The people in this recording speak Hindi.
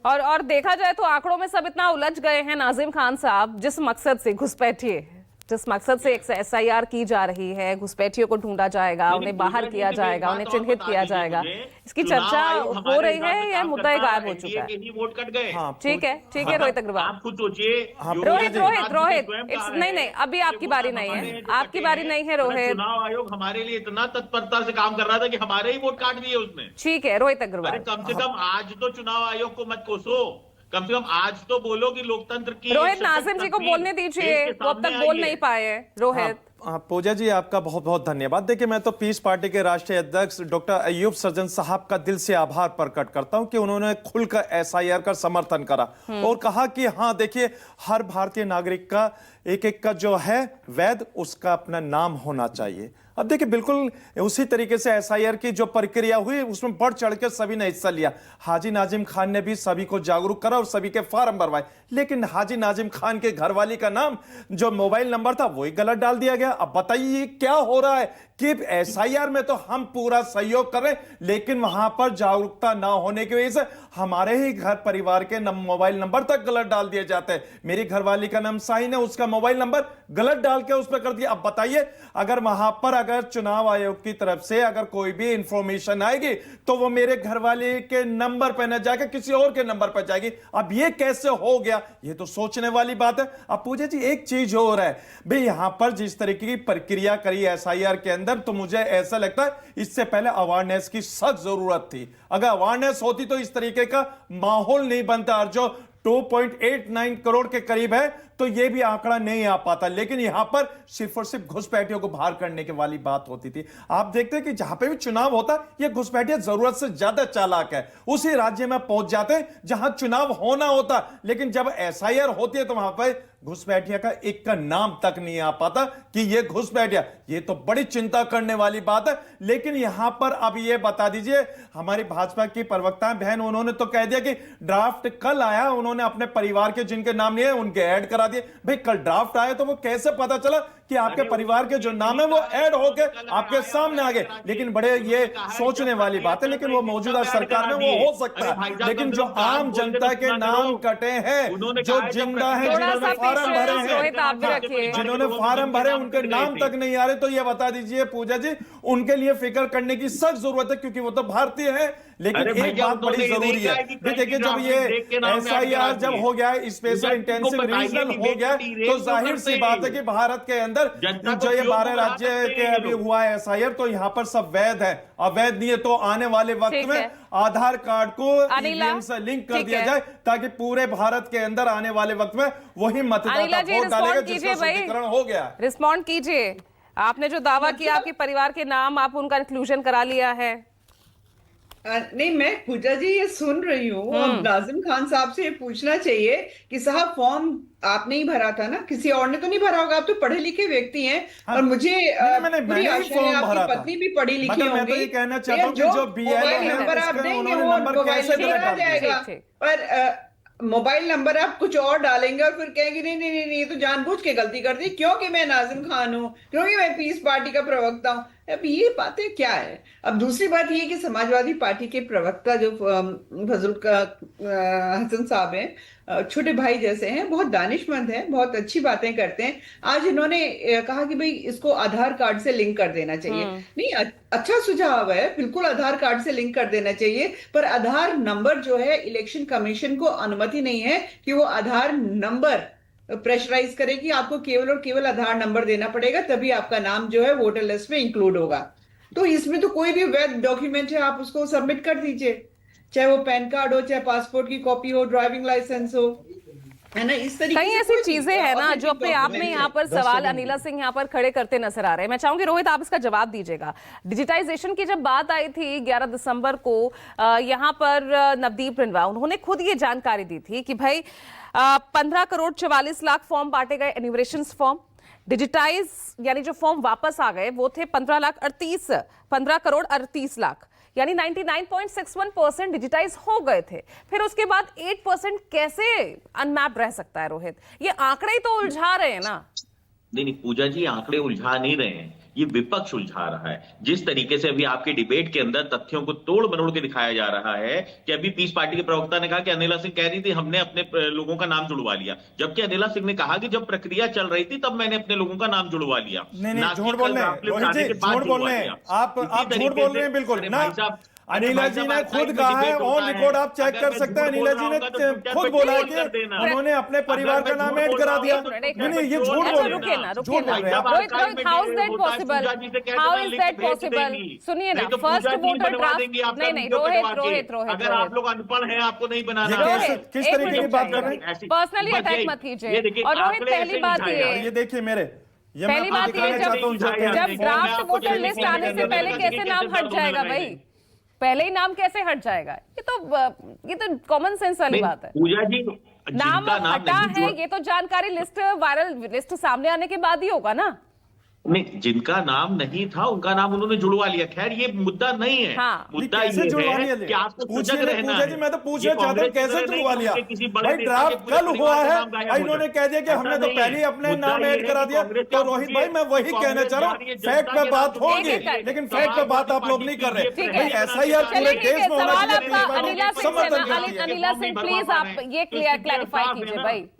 और देखा जाए तो आंकड़ों में सब इतना उलझ गए हैं नाजिम खान साहब, जिस मकसद से घुसपैठिए, जिस मकसद से एक एसआईआर की जा रही है, घुसपैठियों को ढूंढा जाएगा, उन्हें बाहर किया जाएगा, उन्हें चिन्हित किया जाएगा, इसकी चर्चा हो रही है या मुद्दा गायब हो चुका है? वोट कट गए। ठीक है रोहित अग्रवाल, आप खुद सोचिए। रोहित नहीं, अभी आपकी बारी नहीं है, आपकी बारी नहीं है रोहित। चुनाव आयोग हमारे लिए इतना तत्परता से काम कर रहा था कि हमारे ही वोट काट दिए उसने। ठीक है रोहित अग्रवाल, कम से कम आज तो चुनाव आयोग को मत कोसो, कम से कम आज तो बोलो कि लोकतंत्र की। रोहित नाजिम जी को बोलने दीजिए, वो अब तक बोल नहीं पाए। रोहित। पूजा जी आपका बहुत बहुत धन्यवाद। देखिए मैं तो पीस पार्टी के राष्ट्रीय अध्यक्ष डॉक्टर अयूब सर्जन साहब का दिल से आभार प्रकट करता हूं कि उन्होंने खुलकर एसआईआर का समर्थन करा और कहा कि हाँ देखिए हर भारतीय नागरिक का एक का जो है वैध उसका अपना नाम होना चाहिए। अब देखिए बिल्कुल उसी तरीके से एसआईआर की जो प्रक्रिया हुई उसमें बढ़ चढ़ के सभी ने हिस्सा लिया। हाजी नाजिम खान ने भी सभी को जागरूक करा और सभी के फॉर्म भरवाए, लेकिन हाजी नाजिम खान के घरवाली का नाम जो मोबाइल नंबर था वही गलत डाल दिया गया। अब बताइए क्या हो रहा है कि एसआईआर में तो हम पूरा सहयोग कर रहे हैं, लेकिन वहां पर जागरूकता ना होने की वजह से हमारे ही घर परिवार के मोबाइल नंबर तक गलत डाल दिए जाते हैं। मेरी घरवाली का नाम साइन है, उसका मोबाइल नंबर गलत डाल के उस पर कर दिया। अब बताइए अगर वहां पर अगर चुनाव आयोग की तरफ से अगर कोई भी इंफॉर्मेशन आएगी तो वो मेरे घरवाले के नंबर पर न जाकर किसी और के नंबर पर जाएगी। अब ये कैसे हो गया, ये तो सोचने वाली बात है। अब पूजा जी एक चीज हो रहा है भाई, यहां पर जिस तरीके की प्रक्रिया करी एसआईआर के अंदर, तो मुझे ऐसा लगता है इससे पहले अवेयरनेस की सख्त जरूरत थी। अगर अवेयरनेस होती तो इस तरीके का माहौल नहीं बनता, और जो 2.89 करोड़ के करीब है तो यह भी आंकड़ा नहीं आ पाता। लेकिन यहां पर सिर्फ और सिर्फ घुसपैठियों को बाहर करने की वाली बात होती थी। आप देखते हैं कि जहां पे भी चुनाव होता है ये घुसपैठिया जरूरत से ज्यादा चालाक है, उसी राज्य में पहुंच जाते हैं जहां चुनाव होना होता, लेकिन जब एसआईआर होती है तो वहां पर घुसपैठिया का एक का नाम तक नहीं आ पाता कि ये घुसपैठिया। ये तो बड़ी चिंता करने वाली बात है। लेकिन यहां पर अब ये बता दीजिए, हमारी भाजपा की प्रवक्ता बहन उन्होंने तो कह दिया कि ड्राफ्ट कल आया, उन्होंने अपने परिवार के जिनके नाम नहीं है उनके ऐड करा दिए। भाई कल ड्राफ्ट आया तो वो कैसे पता चला कि आपके परिवार के जो नाम है वो ऐड होके आपके सामने आ गए? लेकिन बड़े ये सोचने वाली बात है, लेकिन वो मौजूदा सरकार में वो हो सकता है, लेकिन जो आम जनता के नाम कटे हैं, जो जिंदा है, जिन्होंने फार्म भरे हैं, जिन्होंने फार्म भरे उनके नाम तक नहीं आ रहे, तो ये बता दीजिए पूजा जी उनके लिए फिक्र करने की सख्त जरूरत है, क्योंकि वो तो भारतीय है। लेकिन एक बात बड़ी जरूरी है, देखिए जब ये एसआईआर जब हो गया है, स्पेशल इंटेंसिव रीजनल हो गया, तो जाहिर सी बात है कि भारत के अंदर जो ये 12 राज्य के अभी हुआ है एसआईआर, तो यहाँ पर सब वैध है। अवैध नहीं है तो आने वाले वक्त में आधार कार्ड को ईवीएम से लिंक कर दिया जाए, ताकि पूरे भारत के अंदर आने वाले वक्त में वही मतदाता वोट डालेगा जिसका शुद्धिकरण हो गया। रिस्पॉन्ड कीजिए, आपने जो दावा किया आपके परिवार के नाम, आप उनका इंक्लूजन करा लिया है? नहीं, मैं पूजा जी ये सुन रही हूँ। अब नाजिम खान साहब से ये पूछना चाहिए कि साहब फॉर्म आपने ही भरा था ना, किसी और ने तो नहीं भरा होगा? आप तो पढ़े लिखे व्यक्ति हैं। हाँ, और मुझे पूरी आशा है आपकी पत्नी भी पढ़ी लिखी होंगी। मैं तो ये कहना चाहता हूं कि जो मोबाइल नंबर आप देंगे वो मोबाइल नंबर आ जाएगा, पर मोबाइल नंबर आप कुछ और डालेंगे और फिर कहेंगे नहीं नहीं नहीं ये तो जानबूझ के गलती कर दी क्योंकि मैं नाजिम खान हूँ, क्योंकि मैं पीस पार्टी का प्रवक्ता हूँ। अब ये बातें क्या है? अब दूसरी बात ये कि समाजवादी पार्टी के प्रवक्ता जो फजल हसन साहब हैं, छोटे भाई जैसे हैं, बहुत दानिशमंद हैं, बहुत अच्छी बातें करते हैं। आज इन्होंने कहा कि भाई इसको आधार कार्ड से लिंक कर देना चाहिए। नहीं, अच्छा सुझाव है, बिल्कुल आधार कार्ड से लिंक कर देना चाहिए, पर आधार नंबर जो है इलेक्शन कमीशन को अनुमति नहीं है कि वो आधार नंबर प्रेशराइज करे कि आपको केवल और केवल आधार नंबर देना पड़ेगा, तभी आपका नाम जो है वोटर लिस्ट में इंक्लूड होगा। तो इसमें तो कोई भी वैध डॉक्यूमेंट है आप उसको सबमिट कर दीजिए, चाहे वो पैन कार्ड हो, चाहे पासपोर्ट की कॉपी हो, ड्राइविंग लाइसेंस हो, है ना। इस तरीके कई ऐसी चीजें हैं ना जो अपने आप में यहाँ पर सवाल अनिला सिंह यहाँ पर खड़े करते नजर आ रहे हैं। मैं चाहूंगी रोहित आप इसका जवाब दीजिएगा। डिजिटाइजेशन की जब बात आई थी 11 दिसंबर को, यहाँ पर नवदीप रिंवा उन्होंने खुद ये जानकारी दी थी कि भाई 15 करोड़ 44 लाख फॉर्म बांटे गए, एन्यूमरेशन फॉर्म। डिजिटाइज यानी जो फॉर्म वापस आ गए वो थे 15 करोड़ 38 लाख, यानी 99.61% डिजिटाइज हो गए थे। फिर उसके बाद 8% कैसे अनमैप रह सकता है रोहित? ये आंकड़े ही तो उलझा रहे हैं ना। नहीं पूजा जी, आंकड़े उलझा नहीं रहे हैं, ये विपक्ष उलझा रहा है। जिस तरीके से अभी आपके डिबेट के अंदर तथ्यों को तोड़ मरोड़ के दिखाया जा रहा है कि अभी पीस पार्टी के प्रवक्ता ने कहा कि अनिला सिंह कह रही थी हमने अपने लोगों का नाम जुड़वा लिया, जबकि अनिला सिंह ने कहा कि जब प्रक्रिया चल रही थी तब मैंने अपने लोगों का नाम जुड़वा लिया। नहीं, झूठ बोल रहे हैं रोहित जी, झूठ बोल रहे हैं आप झूठ बोल रहे हैं बिल्कुल ना। अनिला जी ने खुद कहा है, ऑन रिकॉर्ड आप चेक कर सकते हैं, अनिला जी ने खुद बोला है कि उन्होंने अपने परिवार का नाम ऐड करा दिया। नहीं, ये झूठ बोल रहे हैं, झूठ बोल रहे हैं। Rohit, how is that possible? How is that possible? सुनिए ना, फर्स्ट वोटर ड्राफ्ट नहीं, रोहित, अगर आप लोग अनपढ़ हैं, आपको नहीं बनाना। किस तरीके की बात कर रहे हैं? पर्सनली अटैक मत कीजिए। और रोहित, पहली बात ये देखिए मेरे पहली बात ये जब ड्राफ्ट वोटर लिस्ट आने से पहले कैसे नाम हट जाएगा भाई? पहले ही नाम कैसे हट जाएगा? ये तो कॉमन सेंस वाली बात है। पूजा जी, नाम हटा है ये तो जानकारी लिस्ट वायरल लिस्ट सामने आने के बाद ही होगा ना। नहीं, जिनका नाम नहीं था उनका नाम उन्होंने जुड़वा लिया। खैर ये मुद्दा नहीं है। हाँ। मुद्दा ये है कि आपको सजग रहना है। जी मैं तो पूछना चाहता हूँ कैसे जुड़वा लिया भाई? ड्राफ्ट कल हुआ है, इन्होंने कह दिया कि हमने तो पहले ही अपने नाम ऐड करा दिया। तो रोहित भाई मैं वही कहना चाह रहा हूँ, फैक्ट पे बात होगी लेकिन फैक्ट पे बात आप लोग नहीं कर रहे भाई। ऐसा ही पूरे देश में होना चाहिए। अनिला सिंह, प्लीज आप ये क्लियरिफाई कीजिए भाई।